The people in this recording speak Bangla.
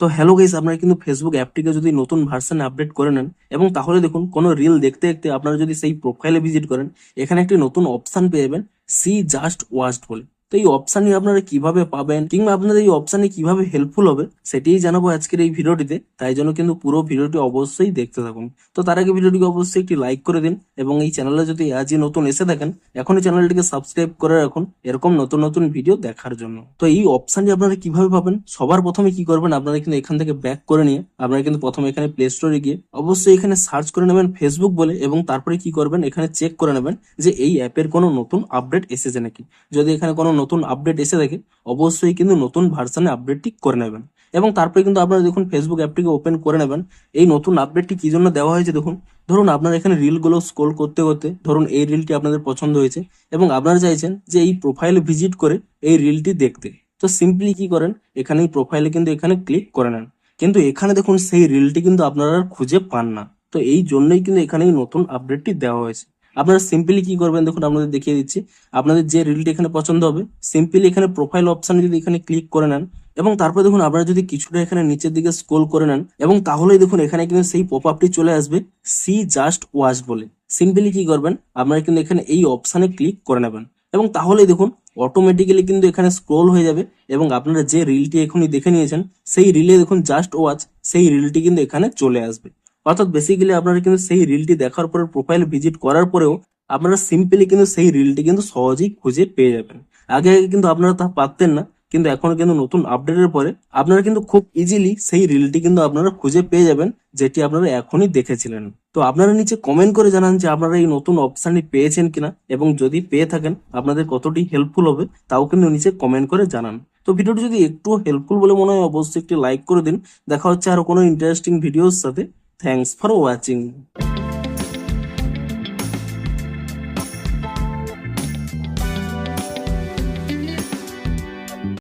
তো হ্যালো গাইস, আপনারা কিন্তু ফেসবুক অ্যাপটিকে যদি নতুন ভার্সনে আপডেট করে নেন এবং তাহলে দেখুন কোনো রিল দেখতে দেখতে আপনারা যদি সেই প্রোফাইলে ভিজিট করেন, এখানে একটি নতুন অপশন পেয়ে যাবেন, সি জাস্ট ওয়াচড বলে। তো এই অপশানটি আপনারা কিভাবে পাবেন কিংবা আপনাদের এই অপশানটি কিভাবে হেল্পফুল হবে সেটাই জানাবো আজকের এই ভিডিওটিতে। তাই জন্য কিন্তু পুরো ভিডিওটি অবশ্যই দেখতে থাকুন। তো তার আগে ভিডিওটিকে অবশ্যই একটি লাইক করে দিন এবং এই চ্যানেলে যদি আজই নতুন এসে থাকেন এখনই চ্যানেলটিকে সাবস্ক্রাইব করে রাখুন এরকম নতুন নতুন ভিডিও দেখার জন্য। তো এই অপশনটি আপনারা কিভাবে পাবেন, সবার প্রথমে কি করবেন, আপনারা কিন্তু এখান থেকে ব্যাক করে নিয়ে আপনারা কিন্তু প্রথমে এখানে প্লে স্টোরে গিয়ে অবশ্যই এখানে সার্চ করে নেবেন ফেসবুক বলে এবং তারপরে কি করবেন, এখানে চেক করে নেবেন যে এই অ্যাপের কোনো নতুন আপডেট এসেছে নাকি। যদি এখানে কোনো নতুন আপডেট এসে থাকে অবশ্যই কিন্তু নতুন ভার্সনে আপডেটটি করে নেবেন এবং তারপরে কিন্তু আপনারা দেখুন ফেসবুক অ্যাপটিকে ওপেন করে নেবেন। এই নতুন আপডেটটি কি জন্য দেওয়া হয়েছে দেখুন, ধরুন আপনারা এখানে রিলগুলো স্ক্রোল করতে করতে ধরুন এই রিলটি আপনাদের পছন্দ হয়েছে এবং আপনারা চাইছেন যে এই প্রোফাইলে ভিজিট করে এই রিলটি দেখতে। তো সিম্পলি কি করেন, এখানে এই প্রোফাইলে কিন্তু এখানে ক্লিক করে নেন, কিন্তু এখানে দেখুন সেই রিলটি কিন্তু আপনারা আর খুঁজে পান না। তো এই জন্যই কিন্তু এখানে এই নতুন আপডেটটি দেওয়া হয়েছে। আপনারা সিম্পলি কি করবেন দেখুন, আপনাদের দেখিয়ে দিচ্ছি। আপনাদের যে রিলটি এখানে পছন্দ হবে সিম্পলি এখানে প্রোফাইল অপশন যদি এখানে ক্লিক করে নেন এবং তারপর দেখুন আপনারা যদি কিছুটা এখানে নিচের দিকে স্ক্রোল করে নেন এবং তাহলেই দেখুন এখানে কিন্তু সেই পপ আপটি চলে আসবে, সি জাস্ট ওয়াচ বলে। সিম্পলি কি করবেন, আপনারা কিন্তু এখানে এই অপশানে ক্লিক করে নেবেন এবং তাহলেই দেখুন অটোমেটিক্যালি কিন্তু এখানে স্ক্রোল হয়ে যাবে এবং আপনারা যে রিলটি এখনই দেখে নিয়েছেন সেই রিলে দেখুন জাস্ট ওয়াচ, সেই রিলটি কিন্তু এখানে চলে আসবে। অর্থাৎ বেসিক্যালি আপনারা কিন্তু সেই রিলটি দেখার পরে প্রোফাইল ভিজিট করার পরেও আপনারা সিম্পলি কিন্তু সেই রিলটি কিন্তু সহজেই খুঁজে পেয়ে যাবেন। আগে আগে কিন্তু আপনারা তা পারতেন না, কিন্তু এখন কিন্তু নতুন আপডেটের পরে আপনারা কিন্তু খুব ইজিলি সেই রিলটি কিন্তু আপনারা খুঁজে পেয়ে যাবেন যেটি আপনারা এখনই দেখেছিলেন। তো আপনারা নিচে কমেন্ট করে জানান যে আপনারা এই নতুন অপশনটি পেয়েছেন কিনা এবং যদি পেয়ে থাকেন আপনাদের কতটি হেল্পফুল হবে তাও কিন্তু নিচে কমেন্ট করে জানান। তো ভিডিওটি যদি একটু হেল্পফুল বলে মনে হয় অবশ্যই একটি লাইক করে দিন। দেখা হচ্ছে আরো কোনো ইন্টারেস্টিং ভিডিওর সাথে। Thanks for watching.